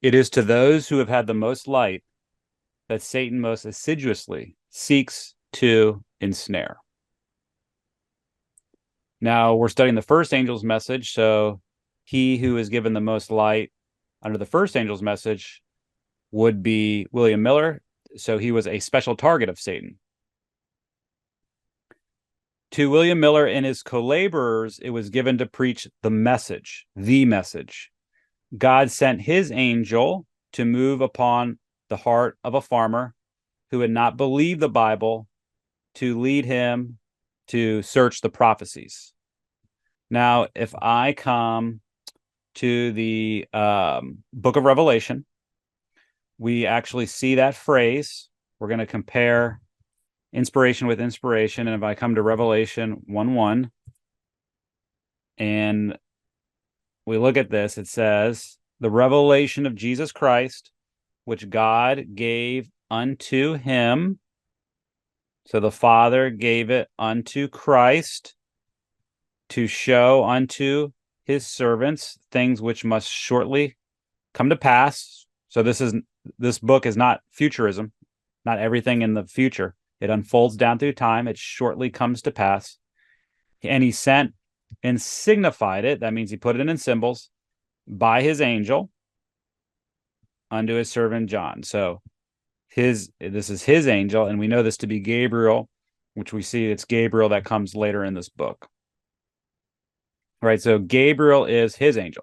It is to those who have had the most light that Satan most assiduously seeks to ensnare. Now we're studying the first angel's message, so he who is given the most light under the first angel's message would be William Miller. So he was a special target of Satan. To William Miller and his co-laborers, it was given to preach the message. God sent his angel to move upon the heart of a farmer who had not believed the Bible to lead him to search the prophecies. Now, if I come to the book of Revelation, we actually see that phrase. We're going to compare inspiration with inspiration. And if I come to Revelation 1:1 and we look at this, it says, the revelation of Jesus Christ, which God gave unto him. So the Father gave it unto Christ to show unto his servants things which must shortly come to pass. So this book is not futurism, not everything in the future. It unfolds down through time. It shortly comes to pass. And he sent and signified it. That means he put it in symbols by his angel unto his servant John. So this is his angel, and we know this to be Gabriel, which we see it's Gabriel that comes later in this book. Right, so Gabriel is his angel.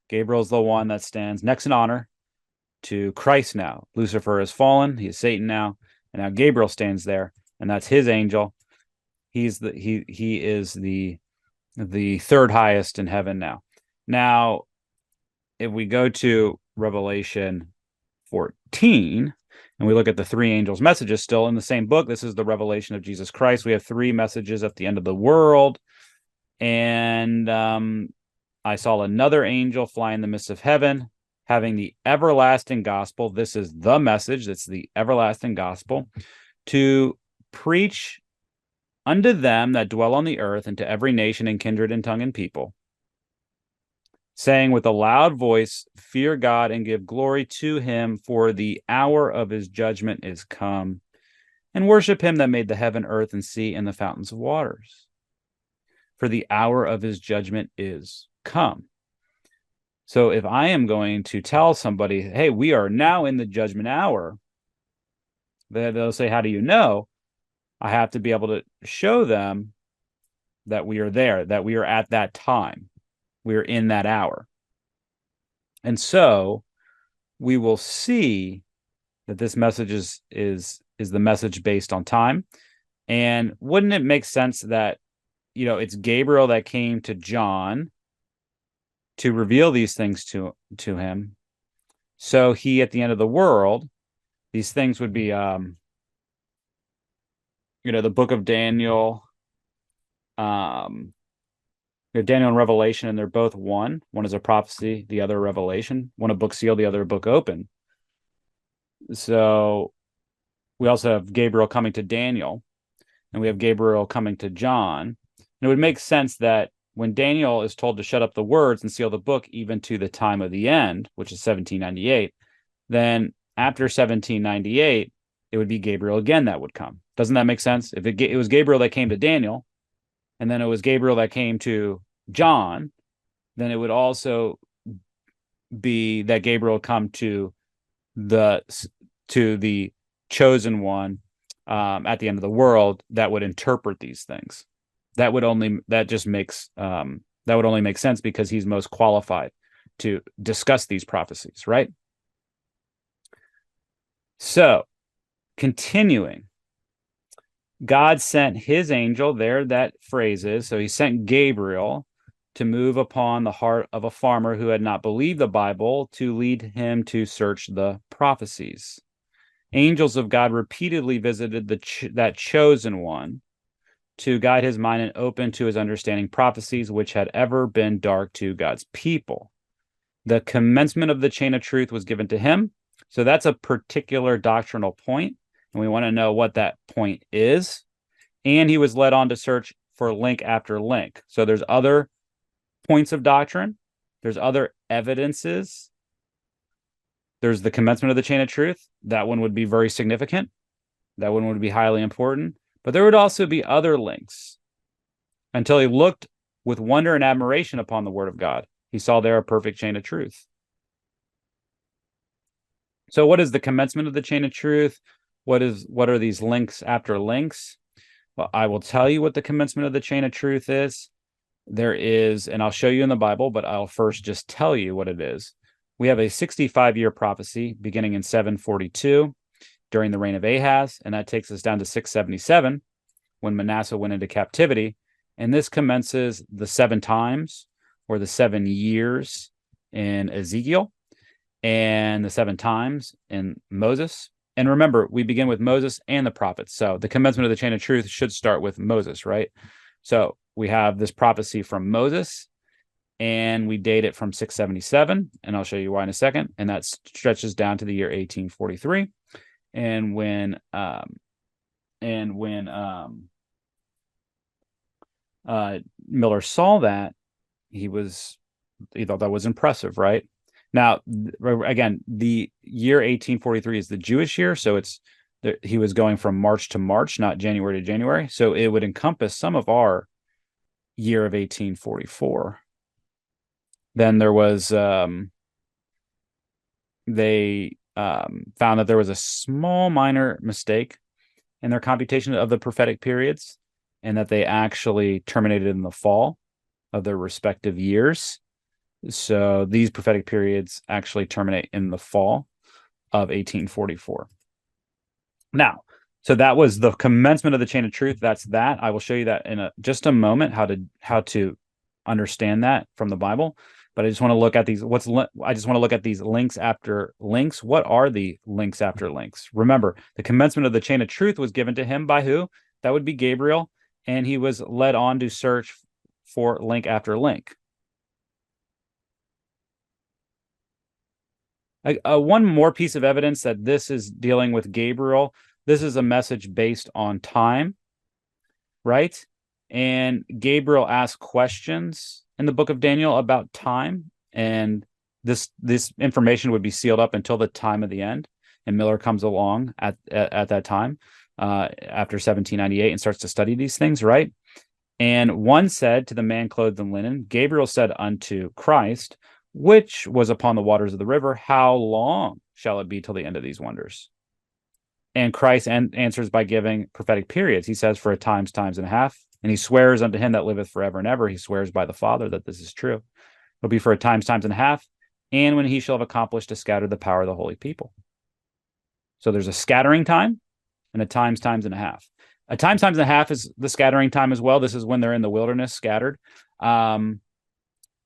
Gabriel's the one that stands next in honor to Christ now. Lucifer has fallen, he is Satan now, and now Gabriel stands there, and that's his angel. He is the third highest in heaven now. Now, if we go to Revelation 14, and we look at the three angels' messages still in the same book, this is the revelation of Jesus Christ. We have three messages at the end of the world. And I saw another angel fly in the midst of heaven, having the everlasting gospel. This is the message. It's the everlasting gospel to preach unto them that dwell on the earth and to every nation and kindred and tongue and people, saying with a loud voice, fear God and give glory to him, for the hour of his judgment is come, and worship him that made the heaven, earth, and sea, and the fountains of waters. For the hour of his judgment is come. So if I am going to tell somebody, hey, we are now in the judgment hour, they'll say, how do you know? I have to be able to show them that we are there, that we are at that time. We are in that hour. And so we will see that this message is the message based on time. And wouldn't it make sense that, it's Gabriel that came to John to reveal these things to him? So he, at the end of the world, these things would be, the book of Daniel, Daniel and Revelation, and they're both one. One is a prophecy, the other a revelation. One a book sealed, the other a book open. So we also have Gabriel coming to Daniel, and we have Gabriel coming to John. And it would make sense that when Daniel is told to shut up the words and seal the book even to the time of the end, which is 1798, then after 1798, it would be Gabriel again that would come. Doesn't that make sense? If it was Gabriel that came to Daniel, and then it was Gabriel that came to John, then it would also be that Gabriel come to the chosen one at the end of the world that would interpret these things. That would only make sense because he's most qualified to discuss these prophecies, right? So, continuing, God sent his angel, there that phrase is, so he sent Gabriel to move upon the heart of a farmer who had not believed the Bible to lead him to search the prophecies. Angels of God repeatedly visited that chosen one to guide his mind and open to his understanding prophecies which had ever been dark to God's people. The commencement of the chain of truth was given to him. So that's a particular doctrinal point, and we want to know what that point is. And he was led on to search for link after link. So there's other points of doctrine. There's other evidences There's the commencement of the chain of truth. That one would be very significant. That one would be highly important. But there would also be other links. Until he looked with wonder and admiration upon the word of God, he saw there a perfect chain of truth. So what is the commencement of the chain of truth? What are these links after links? Well, I will tell you what the commencement of the chain of truth is. There is, and I'll show you in the Bible, but I'll first just tell you what it is. We have a 65-year prophecy beginning in 742 during the reign of Ahaz, and that takes us down to 677 when Manasseh went into captivity. And this commences the 7 times, or the 7 years in Ezekiel, and the 7 times in Moses. And remember, we begin with Moses and the prophets. So the commencement of the chain of truth should start with Moses, right? So we have this prophecy from Moses, and we date it from 677, and I'll show you why in a second. And that stretches down to the year 1843. And when Miller saw that, he thought that was impressive, right? Now, again, the year 1843 is the Jewish year, so he was going from March to March, not January to January. So it would encompass some of our year of 1844. Then there was they found that there was a small minor mistake in their computation of the prophetic periods, and that they actually terminated in the fall of their respective years. So these prophetic periods actually terminate in the fall of 1844. Now, so that was the commencement of the chain of truth. That's that. I will show you that in just a moment, how to understand that from the Bible. But I just want to look at these. I just want to look at these links after links. What are the links after links? Remember, the commencement of the chain of truth was given to him by who? That would be Gabriel, and he was led on to search for link after link. One more piece of evidence that this is dealing with Gabriel. This is a message based on time, right? And Gabriel asked questions in the book of Daniel about time, and this information would be sealed up until the time of the end. And Miller comes along at that time after 1798 and starts to study these things, right? And one said to the man clothed in linen, Gabriel said unto Christ, which was upon the waters of the river, how long shall it be till the end of these wonders? And Christ answers by giving prophetic periods. He says, for a times and a half. And he swears unto him that liveth forever and ever. He swears by the Father that this is true. It'll be for a times and a half. And when he shall have accomplished to scatter the power of the holy people. So there's a scattering time and a times and a half. A times and a half is the scattering time as well. This is when they're in the wilderness scattered. It's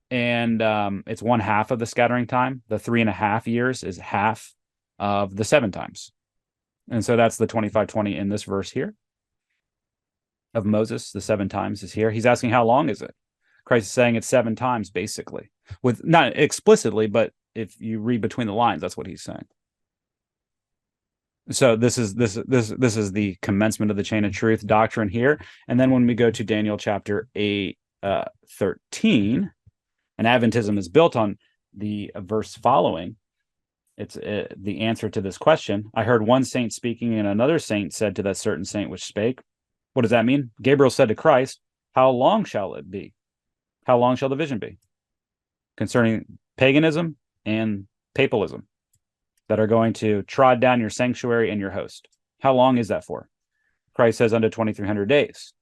1/2 of the scattering time. The 3.5 years is half of the 7 times. And so that's the 2520 in this verse here of Moses. The 7 times is here. He's asking, how long is it? Christ is saying it's 7 times, basically, with not explicitly, but if you read between the lines, that's what he's saying. So this is the commencement of the chain of truth doctrine here. And then when we go to Daniel chapter 8:13, and Adventism is built on the verse following. It's the answer to this question. I heard one saint speaking, and another saint said to that certain saint which spake. What does that mean? Gabriel said to Christ, how long shall it be? How long shall the vision be? Concerning paganism and papalism that are going to trod down your sanctuary and your host. How long is that for? Christ says unto 2,300 days.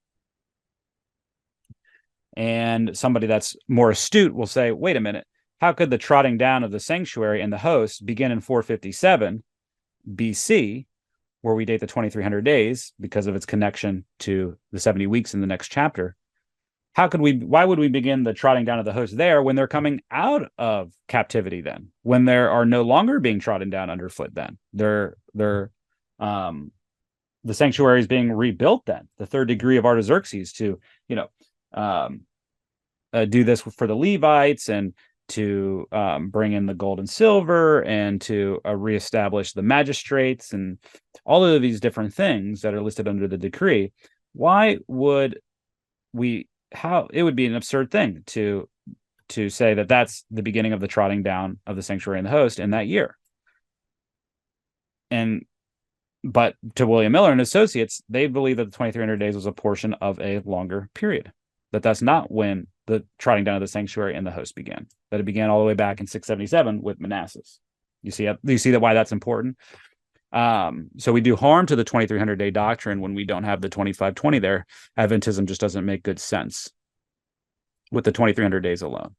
And somebody that's more astute will say, wait a minute, how could the trotting down of the sanctuary and the host begin in 457 BC, where we date the 2,300 days because of its connection to the 70 weeks in the next chapter? Why would we begin the trotting down of the host there when they're coming out of captivity then? When they are no longer being trodden down underfoot then? The sanctuary is being rebuilt then. The 3rd degree of Artaxerxes to, do this for the Levites and to bring in the gold and silver and to reestablish the magistrates and all of these different things that are listed under the decree. Why would it would be an absurd thing to say that that's the beginning of the trotting down of the sanctuary and the host in that year. But to William Miller and Associates, they believe that the 2300 days was a portion of a longer period. That's not when the trotting down of the sanctuary and the host began. That it began all the way back in 677 with Manassas. You see that why that's important? So we do harm to the 2300 day doctrine when we don't have the 2520 there. Adventism just doesn't make good sense with the 2300 days alone.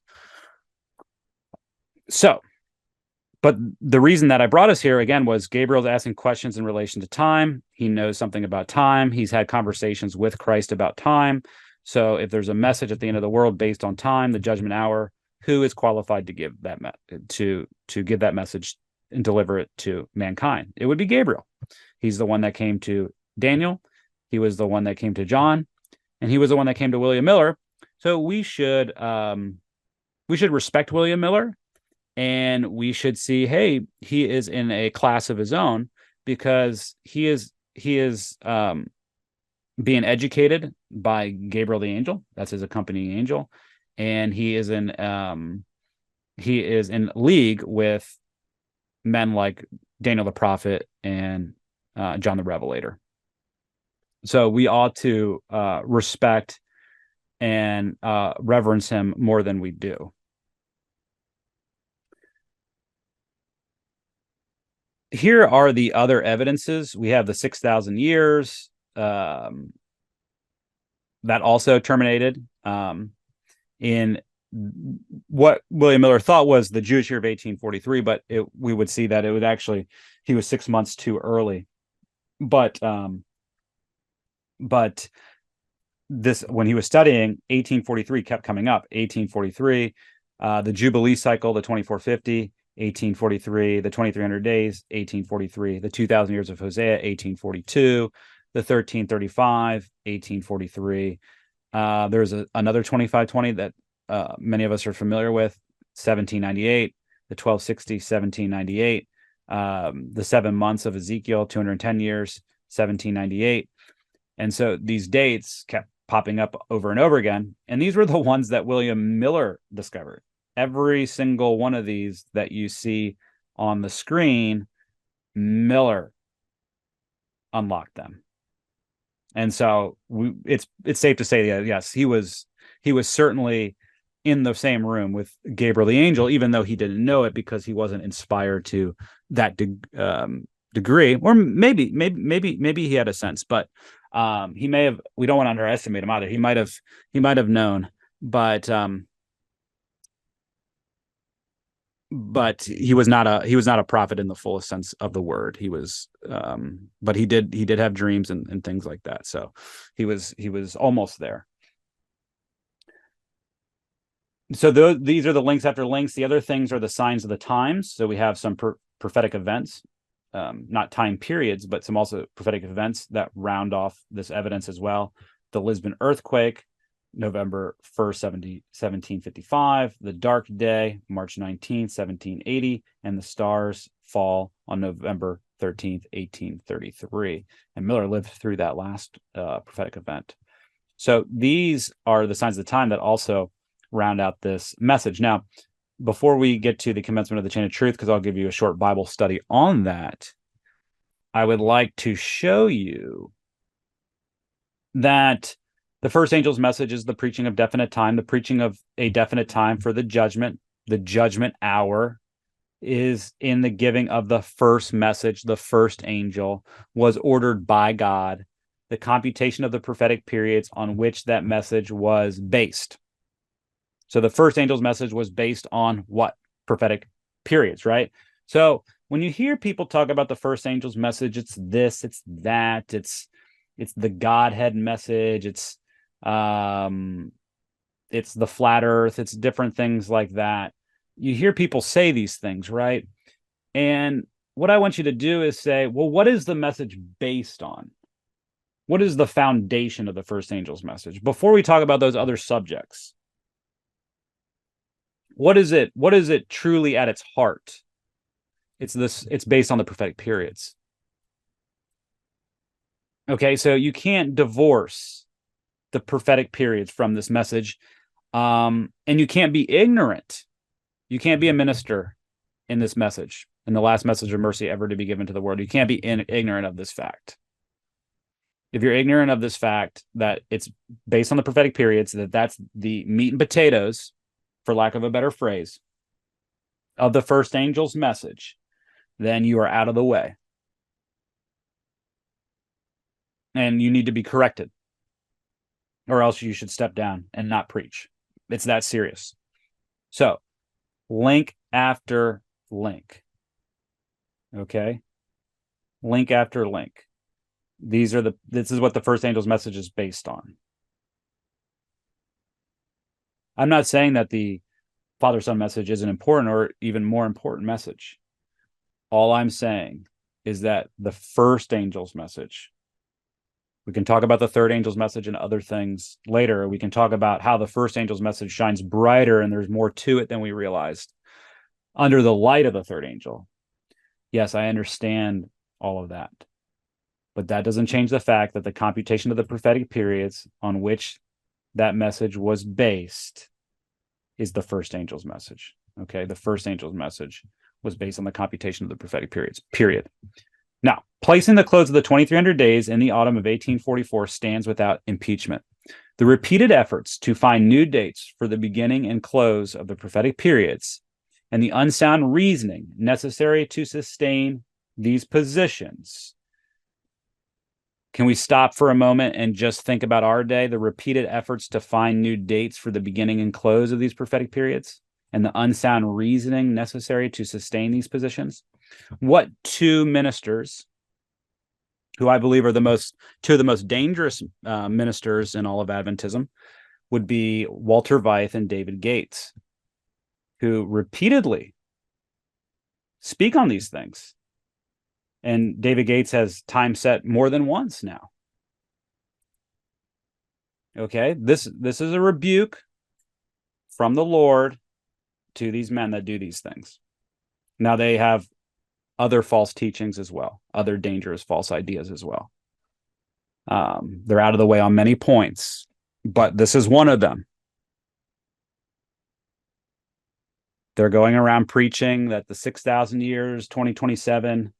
So, but the reason that I brought us here again was Gabriel's asking questions in relation to time. He knows something about time. He's had conversations with Christ about time. So if there's a message at the end of the world based on time, the judgment hour, who is qualified to give that to give that message and deliver it to mankind? It would be Gabriel. He's the one that came to Daniel. He was the one that came to John, and he was the one that came to William Miller. So we should respect William Miller, and we should see, hey, he is in a class of his own because he is being educated by Gabriel the angel. That's his accompanying angel, and he is in league with men like Daniel the prophet and John the Revelator. So we ought to respect and reverence him more than we do. Here are the other evidences. We have the 6,000 years that also terminated in what William Miller thought was the Jewish year of 1843, but we would see that it would actually, he was 6 months too early. But this, when he was studying, 1843 kept coming up. 1843, the Jubilee cycle, the 2450, 1843, the 2300 days, 1843, the 2000 years of Hosea, 1842, the 1335, 1843. There's another 2520 that many of us are familiar with, 1798, the 1260, 1798, the 7 months of Ezekiel, 210 years, 1798. And so these dates kept popping up over and over again. And these were the ones that William Miller discovered. Every single one of these that you see on the screen, Miller unlocked them. And so it's safe to say that, yes, he was certainly in the same room with Gabriel the angel, even though he didn't know it because he wasn't inspired to that degree. Or maybe he had a sense, but he may have. We don't want to underestimate him either. He might have known, but he was not a prophet in the fullest sense of the word. He was, but he did have dreams and things like that. So he was almost there. So these are the links after links. The other things are the signs of the times. So we have some prophetic events, not time periods, but some also prophetic events that round off this evidence as well. The Lisbon earthquake, November 1st, 1755, the dark day, March 19th, 1780, and the stars fall on November 13th, 1833. And Miller lived through that last prophetic event. So these are the signs of the time that also round out this message. Now, before we get to the commencement of the chain of truth, because I'll give you a short Bible study on that, I would like to show you that the first angel's message is the preaching of definite time, the preaching of a definite time for the judgment. The judgment hour is in the giving of the first message. The first angel was ordered by God. The computation of the prophetic periods on which that message was based. So the first angel's message was based on what? Prophetic periods, right? So when you hear people talk about the first angel's message, it's this, it's that, it's the Godhead message, it's the flat earth, it's different things like that. You hear people say these things, right? And what I want you to do is say, well, what is the message based on? What is the foundation of the first angel's message? Before we talk about those other subjects, what is it truly at its heart? It's based on the prophetic periods. Okay, so you can't divorce the prophetic periods from this message. And you can't be ignorant. You can't be a minister in this message and the last message of mercy ever to be given to the world. You can't be ignorant of this fact. If you're ignorant of this fact that it's based on the prophetic periods, that's the meat and potatoes, for lack of a better phrase, of the first angel's message, then you are out of the way. And you need to be corrected, or else you should step down and not preach. It's that serious. So, link after link. Okay? Link after link. This is what the first angel's message is based on. I'm not saying that the Father-Son message is an important or even more important message. All I'm saying is that the first angel's message, we can talk about the third angel's message and other things later. We can talk about how the first angel's message shines brighter and there's more to it than we realized under the light of the third angel. Yes, I understand all of that. But that doesn't change the fact that the computation of the prophetic periods on which that message was based is the first angel's message. Okay, the first angel's message was based on the computation of the prophetic periods, period. Now, placing the close of the 2300 days in the autumn of 1844 stands without impeachment. The repeated efforts to find new dates for the beginning and close of the prophetic periods and the unsound reasoning necessary to sustain these positions. Can we stop for a moment and just think about our day? The repeated efforts to find new dates for the beginning and close of these prophetic periods and the unsound reasoning necessary to sustain these positions. What two ministers, who I believe are two of the most dangerous ministers in all of Adventism, would be Walter Veith and David Gates, who repeatedly speak on these things. And David Gates has time set more than once now. Okay, this is a rebuke from the Lord to these men that do these things. Now they have other false teachings as well, other dangerous false ideas as well. They're out of the way on many points, but this is one of them. They're going around preaching that the 6,000 years, 2027,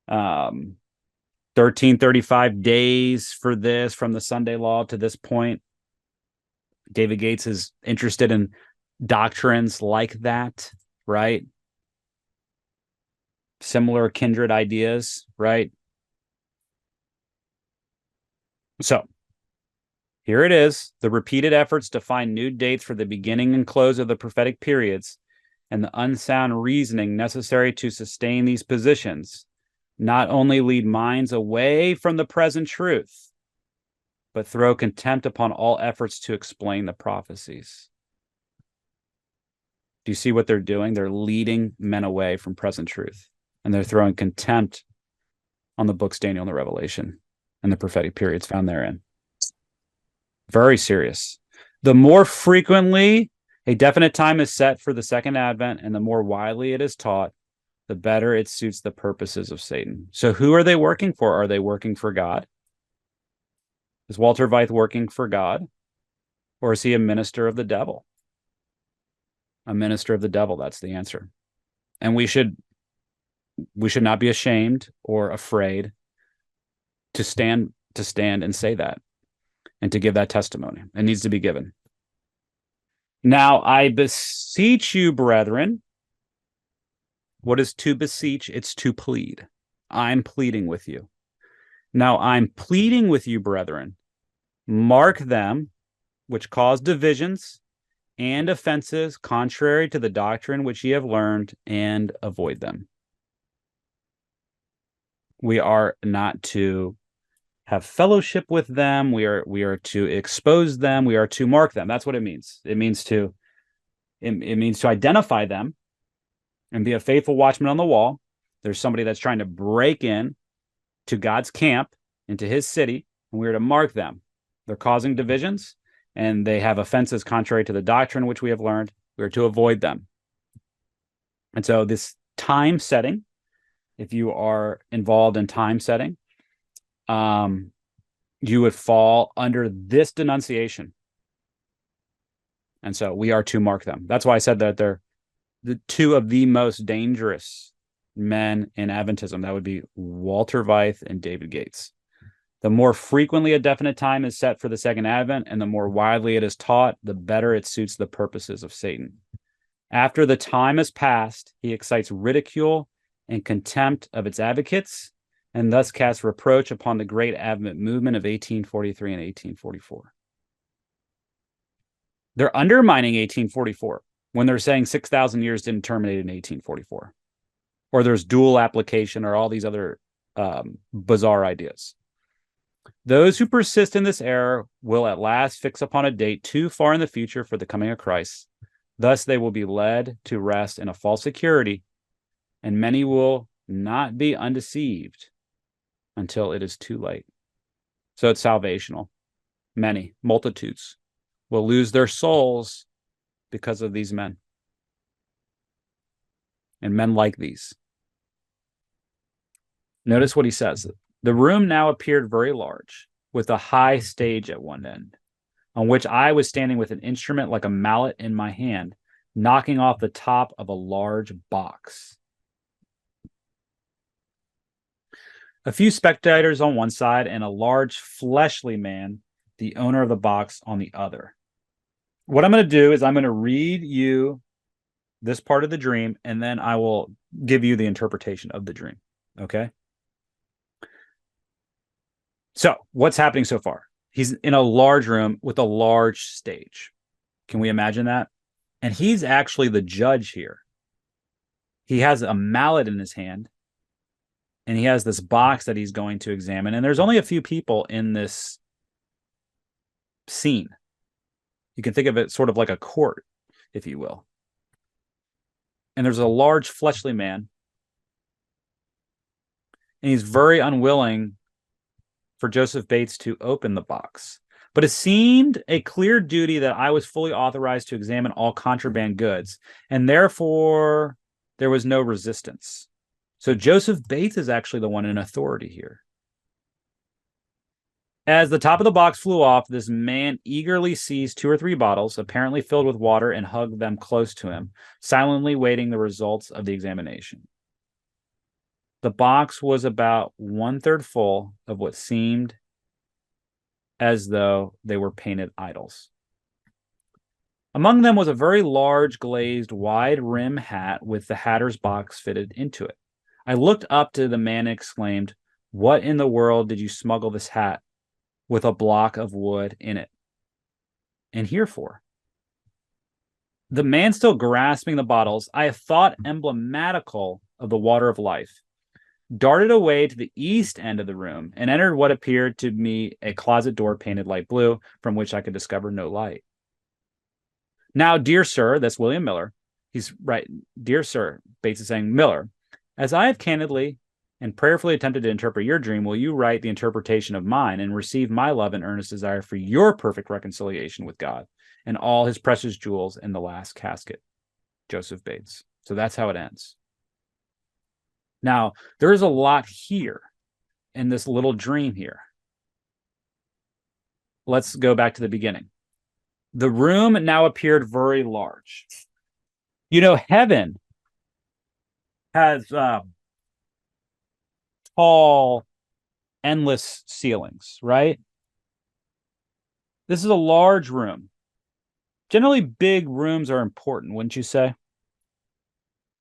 1335 days for this from the Sunday law to this point. David Gates is interested in doctrines like that, right? Similar kindred ideas, right? So here it is, the repeated efforts to find new dates for the beginning and close of the prophetic periods and the unsound reasoning necessary to sustain these positions not only lead minds away from the present truth, but throw contempt upon all efforts to explain the prophecies. Do you see what they're doing? They're leading men away from present truth, and they're throwing contempt on the books Daniel and the Revelation and the prophetic periods found therein. Very serious. The more frequently a definite time is set for the second advent and the more widely it is taught, the better it suits the purposes of Satan. So who are they working for? Are they working for God? Is Walter Veith working for God? Or is he a minister of the devil? A minister of the devil, that's the answer. And we should not be ashamed or afraid to stand and say that and to give that testimony. It needs to be given. Now I beseech you, brethren. What is to beseech? It's to plead. I'm pleading with you. Now I'm pleading with you, brethren. Mark them which cause divisions and offenses contrary to the doctrine which ye have learned, and avoid them. We are not to have fellowship with them. We are to expose them. We are to mark them. That's what it means. It means to identify them and be a faithful watchman on the wall. There's somebody that's trying to break in to God's camp, into his city, and we are to mark them. They're causing divisions, and they have offenses contrary to the doctrine which we have learned. We are to avoid them. And so this time setting, if you are involved in time setting, you would fall under this denunciation. And so we are to mark them. That's why I said that they're the two of the most dangerous men in Adventism. That would be Walter Veith and David Gates. The more frequently a definite time is set for the second advent and the more widely it is taught, the better it suits the purposes of Satan. After the time has passed, he excites ridicule and contempt of its advocates and thus casts reproach upon the great Advent movement of 1843 and 1844. They're undermining 1844 when they're saying 6,000 years didn't terminate in 1844. Or there's dual application or all these other bizarre ideas. Those who persist in this error will at last fix upon a date too far in the future for the coming of Christ. Thus they will be led to rest in a false security, and many will not be undeceived until it is too late. So it's salvational. Many, multitudes, will lose their souls because of these men. And men like these. Notice what he says. The room now appeared very large, with a high stage at one end, on which I was standing with an instrument like a mallet in my hand, knocking off the top of a large box. A few spectators on one side and a large fleshly man, the owner of the box, on the other. What I'm going to do is I'm going to read you this part of the dream, and then I will give you the interpretation of the dream. Okay? So, what's happening so far? He's in a large room with a large stage. Can we imagine that? And he's actually the judge here. He has a mallet in his hand, and he has this box that he's going to examine. And there's only a few people in this scene. You can think of it sort of like a court, if you will. And there's a large fleshly man, and he's very unwilling for Joseph Bates to open the box. But it seemed a clear duty that I was fully authorized to examine all contraband goods, and therefore there was no resistance. So Joseph Bates is actually the one in authority here. As the top of the box flew off, this man eagerly seized 2 or 3 bottles, apparently filled with water, and hugged them close to him, silently waiting the results of the examination. The box was about 1/3 full of what seemed as though they were painted idols. Among them was a very large, glazed, wide-rim hat with the hatter's box fitted into it. I looked up to the man and exclaimed, "What in the world did you smuggle this hat with a block of wood in it? And here for?" The man, still grasping the bottles I thought emblematical of the water of life, darted away to the east end of the room and entered what appeared to me a closet door painted light blue, from which I could discover no light. "Now, dear sir," that's William Miller. He's right. "Dear sir," Bates is saying, "Miller, as I have candidly and prayerfully attempted to interpret your dream, will you write the interpretation of mine and receive my love and earnest desire for your perfect reconciliation with God and all his precious jewels in the last casket? Joseph Bates." So that's how it ends. Now, there is a lot here in this little dream here. Let's go back to the beginning. The room now appeared very large. You know, heaven has tall, endless ceilings, right? This is a large room. Generally, big rooms are important, wouldn't you say?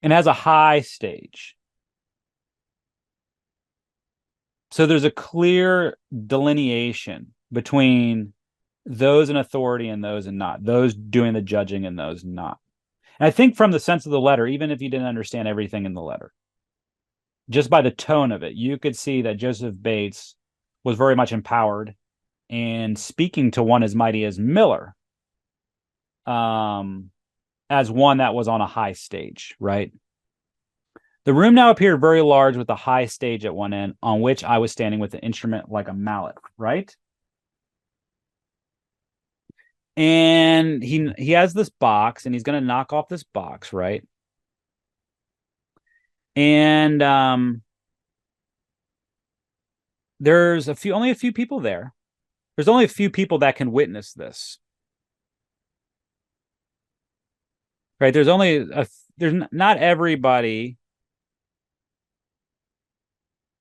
And has a high stage. So there's a clear delineation between those in authority and those in not, those doing the judging and those not. And I think from the sense of the letter, even if you didn't understand everything in the letter, just by the tone of it, you could see that Joseph Bates was very much empowered and speaking to one as mighty as Miller, as one that was on a high stage, right? The room now appeared very large with a high stage at one end, on which I was standing with an instrument like a mallet, right? And he has this box, and he's going to knock off this box, right? And there's only a few people there. There's only a few people that can witness this, right? There's not everybody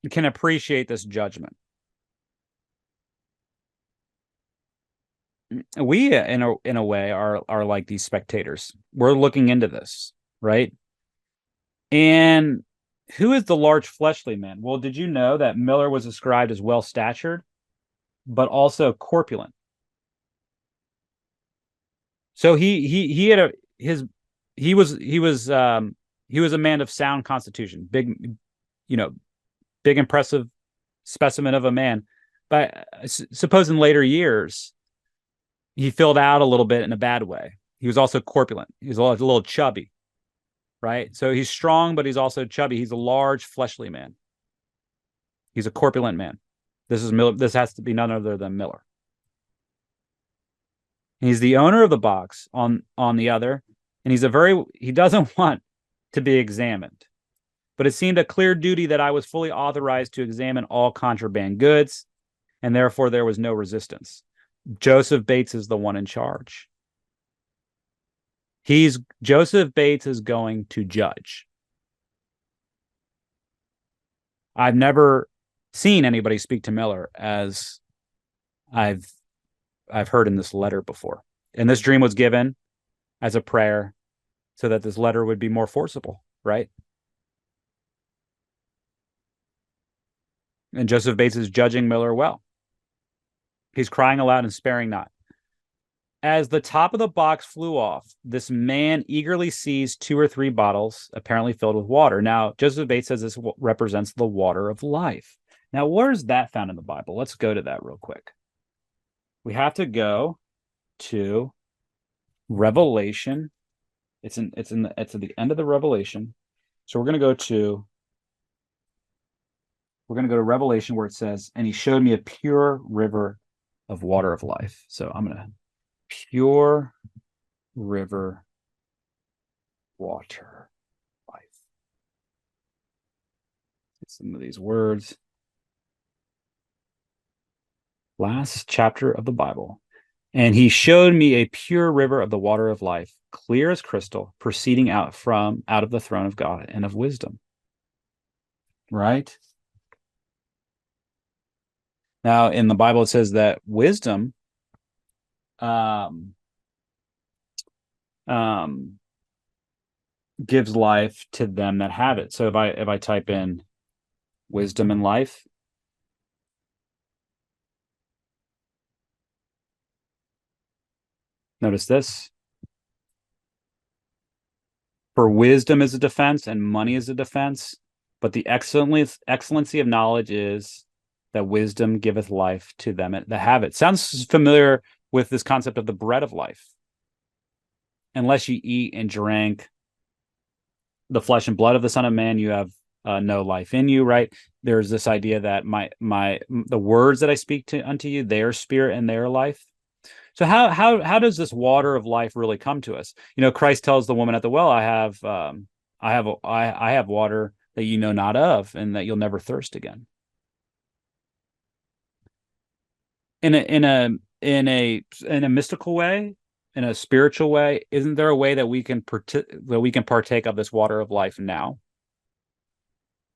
can appreciate this judgment. We, in a way, are like these spectators. We're looking into this, right? And who is the large fleshly man? Well, did you know that Miller was described as well statured, but also corpulent? So he had a his he was a man of sound constitution, big, you know, big impressive specimen of a man. But suppose in later years he filled out a little bit in a bad way. He was also corpulent. He was a little chubby, right? So he's strong, but he's also chubby. He's a large fleshly man. He's a corpulent man. This is Miller. This has to be none other than Miller. He's the owner of the box on the other, and he doesn't want to be examined. But it seemed a clear duty that I was fully authorized to examine all contraband goods, and therefore there was no resistance. Joseph Bates is the one in charge. Joseph Bates is going to judge. I've never seen anybody speak to Miller as I've heard in this letter before. And this dream was given as a prayer so that this letter would be more forcible, right? And Joseph Bates is judging Miller well. He's crying aloud and sparing not. As the top of the box flew off, this man eagerly seized 2 or 3 bottles, apparently filled with water. Now, Joseph Bates says this represents the water of life. Now, where is that found in the Bible? Let's go to that real quick. We have to go to Revelation. It's at the end of the Revelation. So we're going to go to Revelation where it says, and he showed me a pure river of water of life. So I'm going to pure river water life. Get some of these words. Last chapter of the Bible. And he showed me a pure river of the water of life, clear as crystal, proceeding out of the throne of God and of wisdom. Right? Now, in the Bible, it says that wisdom gives life to them that have it. So if I type in wisdom and life, notice this. For wisdom is a defense and money is a defense, but the excellency of knowledge is that wisdom giveth life to them that have it. Sounds familiar with this concept of the bread of life. Unless you eat and drink the flesh and blood of the Son of Man, you have no life in you, right? There's this idea that the words that I speak unto you, they are spirit and they are life. So how does this water of life really come to us? You know, Christ tells the woman at the well, I have water that you know not of, and that you'll never thirst again. In a mystical way, in a spiritual way, isn't there a way that we can partake of this water of life now?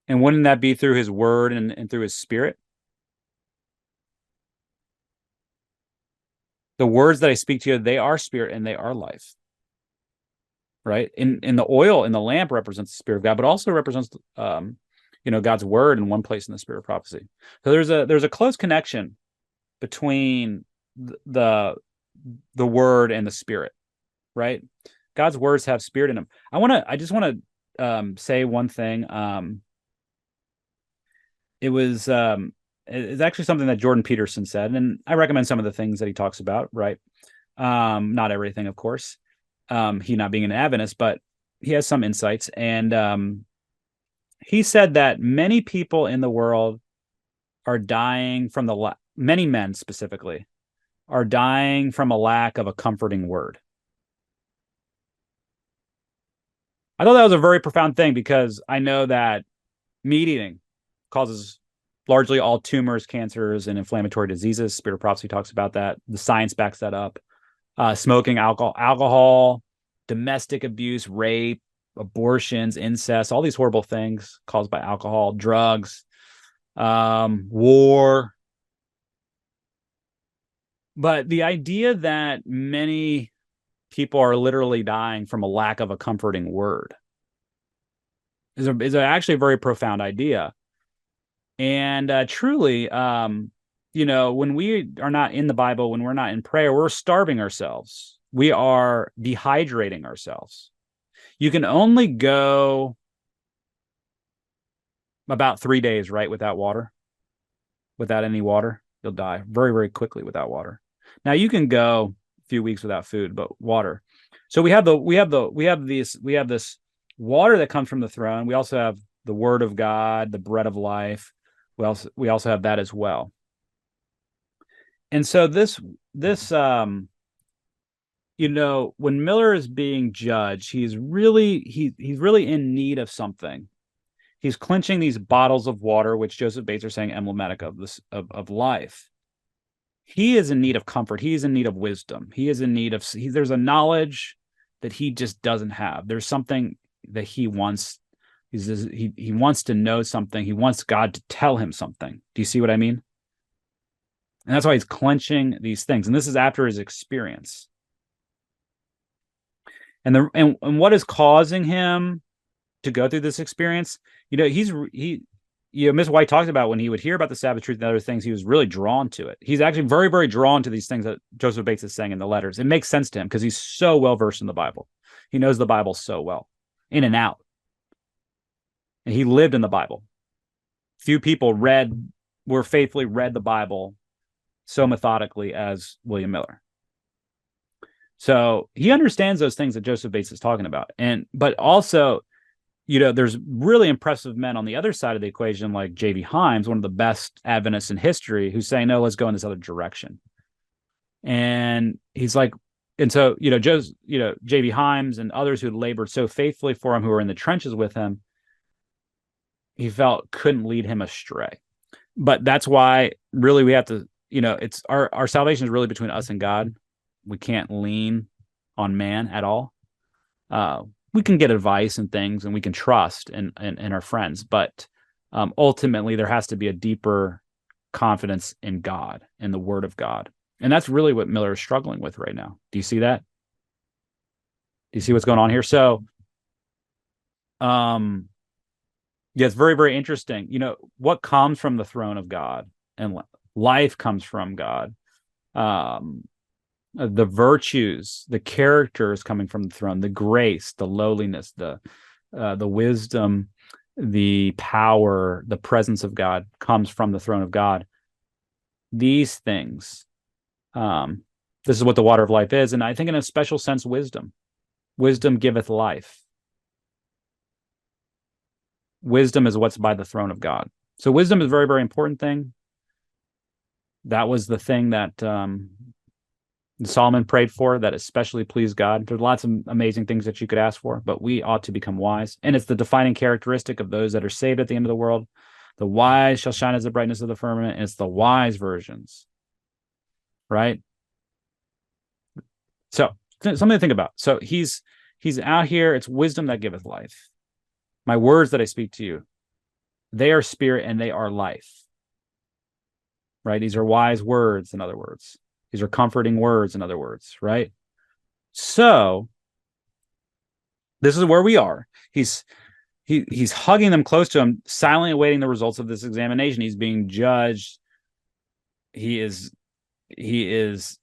And wouldn't that be through his word and through his spirit? The words that I speak to you, they are spirit and they are life. Right? In the oil in the lamp represents the spirit of God, but also represents God's word in one place in the spirit of prophecy. So there's a close connection between the word and the spirit, right? God's words have spirit in them. I just want to say one thing. It's actually something that Jordan Peterson said, and I recommend some of the things that he talks about, right? Not everything, of course. He not being an Adventist, but he has some insights. And he said that many people in the world are dying from many men specifically are dying from a lack of a comforting word. I thought that was a very profound thing because I know that meat eating causes largely all tumors, cancers, and inflammatory diseases. Spirit of Prophecy talks about that. The science backs that up. Smoking, alcohol, domestic abuse, rape, abortions, incest, all these horrible things caused by alcohol, drugs, war. But the idea that many people are literally dying from a lack of a comforting word is actually a very profound idea. And truly, when we are not in the Bible, when we're not in prayer, we're starving ourselves. We are dehydrating ourselves. You can only go about 3 days, right, without water, without any water. You'll die very, very quickly without water. Now you can go a few weeks without food, but water. So we have this water that comes from the throne. We also have the word of God, the bread of life. We also have that as well. And so when Miller is being judged, he's really in need of something. He's clenching these bottles of water, which Joseph Bates are saying emblematic of this of life. He is in need of comfort. He is in need of wisdom. He is in need of. There's a knowledge that he just doesn't have. There's something that he wants. He wants to know something. He wants God to tell him something. Do you see what I mean? And that's why he's clenching these things. And this is after his experience. And what is causing him to go through this experience? Miss White talks about when he would hear about the Sabbath truth and other things, he was really drawn to it. He's actually very, very drawn to these things that Joseph Bates is saying in the letters. It makes sense to him because he's so well versed in the Bible. He knows the Bible so well, in and out. And he lived in the Bible. Few people faithfully read the Bible so methodically as William Miller. So he understands those things that Joseph Bates is talking about. But also, there's really impressive men on the other side of the equation, like J.V. Himes, one of the best Adventists in history, who's saying, no, let's go in this other direction. And he's like, and so, J.V. Himes and others who labored so faithfully for him, who were in the trenches with him, he felt couldn't lead him astray. But that's why really we have to, it's our salvation is really between us and God. We can't lean on man at all. We can get advice and things, and we can trust in our friends, but ultimately there has to be a deeper confidence in God, in the Word of God, and that's really what Miller is struggling with right now. Do you see that? Do you see what's going on here? So, yeah, it's very, very interesting. What comes from the throne of God, and life comes from God. The virtues, the characters coming from the throne, the grace, the lowliness, the wisdom, the power, the presence of God comes from the throne of God. These things, this is what the water of life is. And I think in a special sense, wisdom giveth life. Wisdom is what's by the throne of God. So wisdom is a very, very important thing. That was the thing that Solomon prayed for, that especially pleased God. There's lots of amazing things that you could ask for, but we ought to become wise. And it's the defining characteristic of those that are saved at the end of the world. The wise shall shine as the brightness of the firmament. And it's the wise virgins, right? So something to think about. So he's out here. It's wisdom that giveth life. My words that I speak to you, they are spirit and they are life, right? These are wise words, in other words. These are comforting words, in other words, right? So this is where we are. He's hugging them close to him, silently awaiting the results of this examination. He's being judged. He is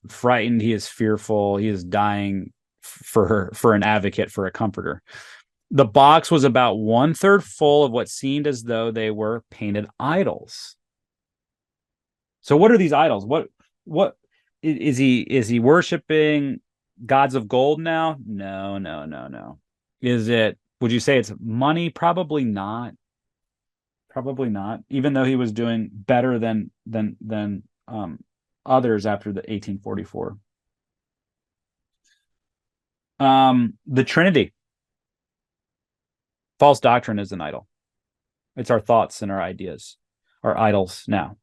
frightened. He is fearful. He is dying for an advocate, for a comforter. The box was about 1/3 full of what seemed as though they were painted idols. So what are these idols? What is he worshiping? Gods of gold now? No. Would you say it's money? Probably not. Even though he was doing better than others after the 1844. The Trinity. False doctrine is an idol. It's our thoughts and our ideas, our idols now.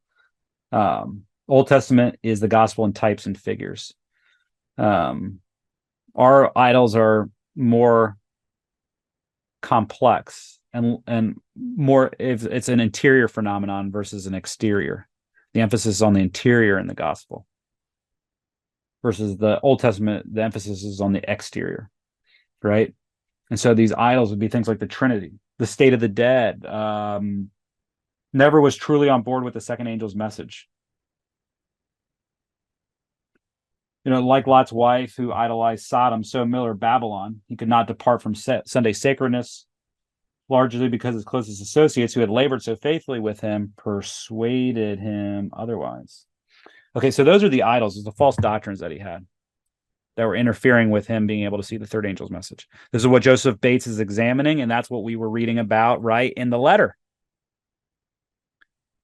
Old Testament is the gospel in types and figures. Our idols are more complex and more if it's an interior phenomenon versus an exterior. The emphasis is on the interior in the gospel versus the Old Testament, the emphasis is on the exterior, right? And so these idols would be things like the Trinity, the state of the dead, never was truly on board with the second angel's message. Like Lot's wife who idolized Sodom, so Miller Babylon. He could not depart from Sunday sacredness, largely because his closest associates who had labored so faithfully with him persuaded him otherwise. Okay, so those are the idols, the false doctrines that he had that were interfering with him being able to see the third angel's message. This is what Joseph Bates is examining, and that's what we were reading about right in the letter.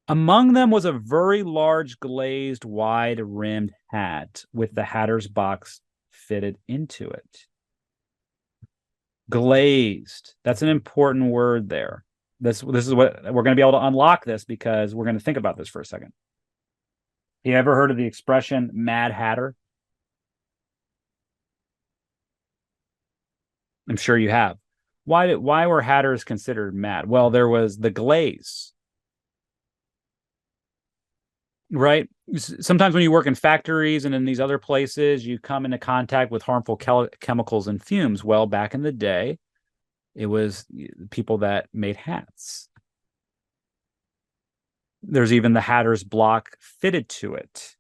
Among them was a very large glazed wide-rimmed hat with the hatter's box fitted into it. Glazed. That's an important word there. This is what we're going to be able to unlock this because we're going to think about this for a second. You ever heard of the expression Mad Hatter? I'm sure you have. Why were hatters considered mad? Well, there was the glaze. Right? Sometimes when you work in factories and in these other places, you come into contact with harmful chemicals and fumes. Well, back in the day, it was people that made hats. There's even the hatter's block fitted to it,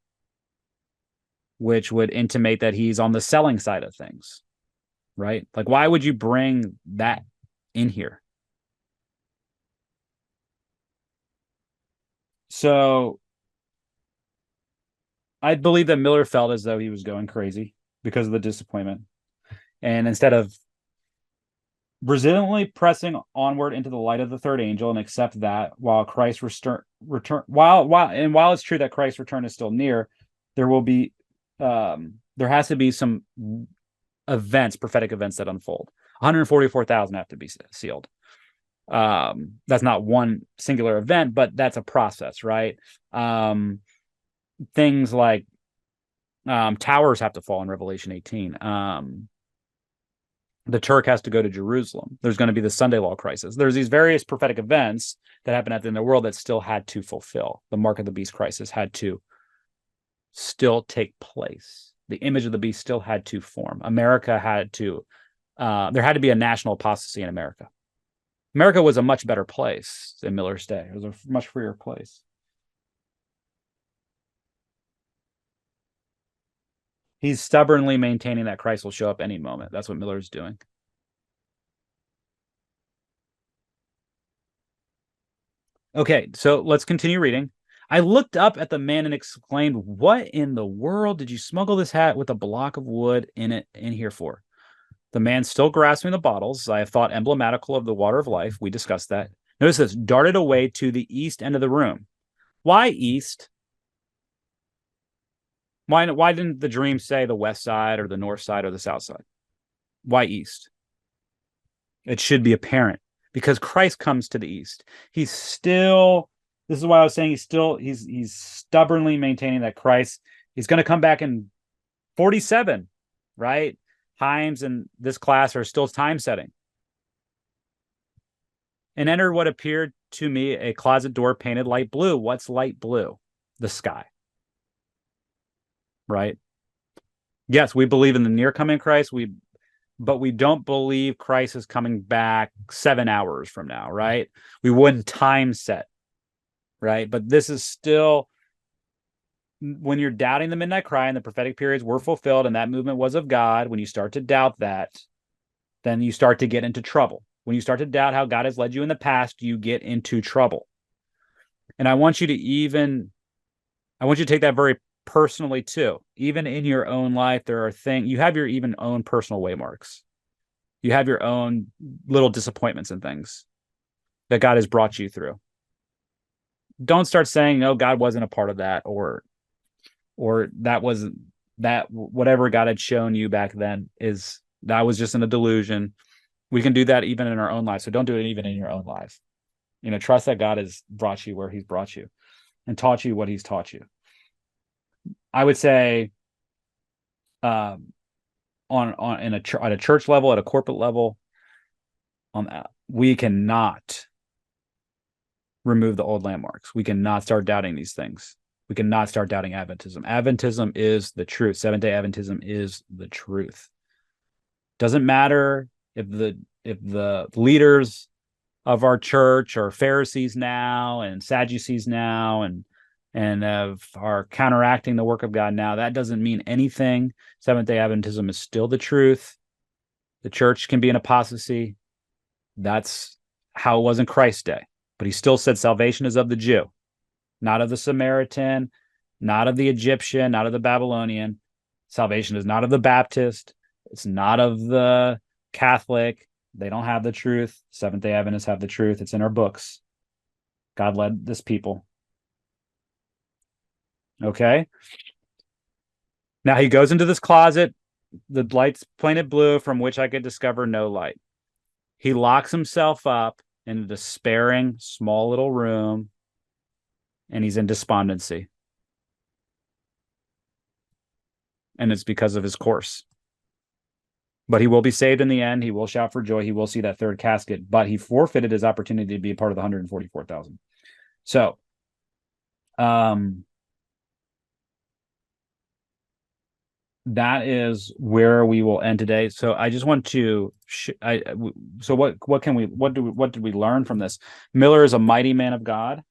which would intimate that he's on the selling side of things, right? Like, why would you bring that in here? So I believe that Miller felt as though he was going crazy because of the disappointment. And instead of resiliently pressing onward into the light of the third angel and accept that while Christ's return while it's true that Christ's return is still near, there will be there has to be some events, prophetic events that unfold. 144,000 have to be sealed. That's not one singular event, but that's a process, right? Things like towers have to fall in Revelation 18. The Turk has to go to Jerusalem. There's going to be the Sunday law crisis. There's these various prophetic events that happen at the end of the world that still had to fulfill. The mark of the beast crisis had to still take place. The image of the beast still had to form. America had to, there had to be a national apostasy in America. America was a much better place in Miller's day. It was a much freer place. He's stubbornly maintaining that Christ will show up any moment. That's what Miller's doing. Okay, so let's continue reading. I looked up at the man and exclaimed, "What in the world did you smuggle this hat with a block of wood in here for?" The man, still grasping the bottles, I have thought emblematical of the water of life, we discussed that. Notice this, darted away to the east end of the room. Why east? Why didn't the dream say the west side or the north side or the south side? Why east? It should be apparent because Christ comes to the east. He's still, this is why I was saying he's stubbornly maintaining that Christ, he's going to come back in 47, right? Times in this class are still time setting. And entered what appeared to me a closet door painted light blue. What's light blue? The sky. Right? Yes, we believe in the near coming Christ, but we don't believe Christ is coming back 7 hours from now, right? We wouldn't time set, right? But this is still, when you're doubting the midnight cry and the prophetic periods were fulfilled and that movement was of God, when you start to doubt that, then you start to get into trouble. When you start to doubt how God has led you in the past, you get into trouble. And I want you to take that very personally too. Even in your own life, there are things, you have your even own personal waymarks. You have your own little disappointments and things that God has brought you through. Don't start saying, no, God wasn't a part of that, or that wasn't, that whatever God had shown you back then that was just in a delusion. We can do that even in our own lives. So don't do it even in your own life. Trust that God has brought you where he's brought you and taught you what he's taught you. I would say at a church level, at a corporate level, we cannot remove the old landmarks. We cannot start doubting these things. We cannot start doubting Adventism. Adventism is the truth. Seventh-day Adventism is the truth. Doesn't matter if the leaders of our church are Pharisees now and Sadducees now and are counteracting the work of God now. That doesn't mean anything. Seventh-day Adventism is still the truth. The church can be an apostasy. That's how it was in Christ's day. But he still said salvation is of the Jew, not of the Samaritan, not of the Egyptian, not of the Babylonian. Salvation is not of the Baptist. It's not of the Catholic. They don't have the truth. Seventh-day Adventists have the truth. It's in our books. God led this people. Okay? Now he goes into this closet. The light's painted blue, from which I could discover no light. He locks himself up in a despairing, small little room, and he's in despondency. And it's because of his course. But he will be saved in the end. He will shout for joy. He will see that third casket. But he forfeited his opportunity to be a part of the 144,000. So, that is where we will end today. So I just want to what did we learn from this? Miller is a mighty man of God.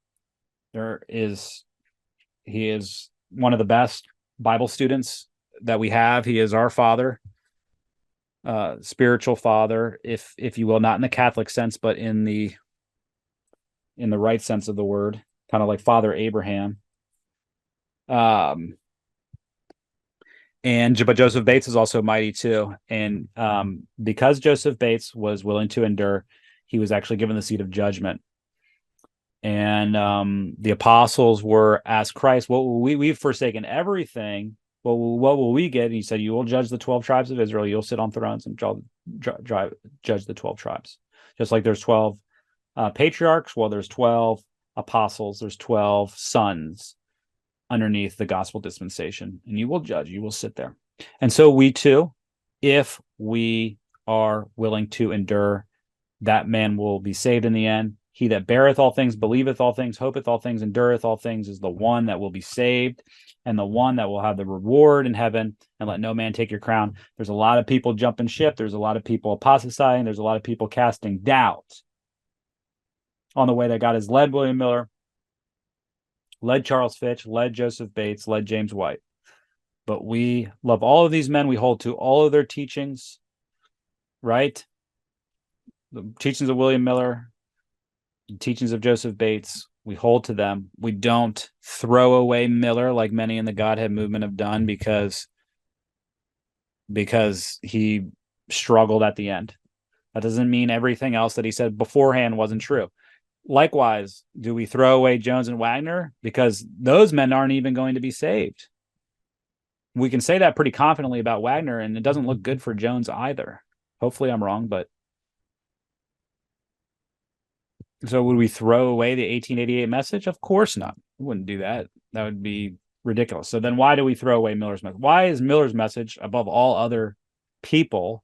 He is one of the best Bible students that we have. He is our father, spiritual father, if you will, not in the Catholic sense, but in the right sense of the word, kind of like Father Abraham. But Joseph Bates is also mighty too. And because Joseph Bates was willing to endure, he was actually given the seat of judgment. And the apostles were asked Christ, "What will we've forsaken everything. What will we get?" And he said, "You will judge the 12 tribes of Israel. You'll sit on thrones and judge the 12 tribes. Just like there's 12 patriarchs. Well, there's 12 apostles. There's 12 sons underneath the gospel dispensation, and you will judge, you will sit there. And so we too, if we are willing to endure, that man will be saved in the end. He that beareth all things, believeth all things, hopeth all things, endureth all things is the one that will be saved and the one that will have the reward in heaven. And let no man take your crown. There's a lot of people jumping ship. There's a lot of people apostatizing. There's a lot of people casting doubt on the way that God has led William Miller, led Charles Fitch, led Joseph Bates, led James White. But we love all of these men. We hold to all of their teachings, right? The teachings of William Miller, the teachings of Joseph Bates, we hold to them. We don't throw away Miller like many in the Godhead movement have done because he struggled at the end. That doesn't mean everything else that he said beforehand wasn't true. Likewise, do we throw away Jones and Wagner? Because those men aren't even going to be saved. We can say that pretty confidently about Wagner, and it doesn't look good for Jones either. Hopefully I'm wrong, but... So would we throw away the 1888 message? Of course not. We wouldn't do that. That would be ridiculous. So then why do we throw away Miller's message? Why is Miller's message, above all other people,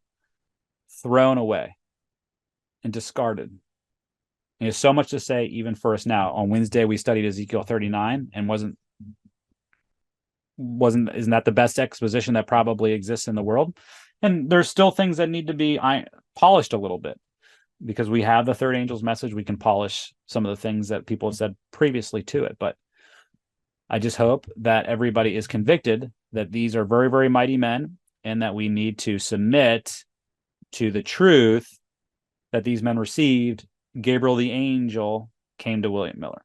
thrown away and discarded? And there's so much to say even for us now. On Wednesday, we studied Ezekiel 39, and isn't that the best exposition that probably exists in the world? And there's still things that need to be polished a little bit, because we have the third angel's message. We can polish some of the things that people have said previously to it. But I just hope that everybody is convicted that these are very, very mighty men, and that we need to submit to the truth that these men received. Gabriel the angel came to William Miller.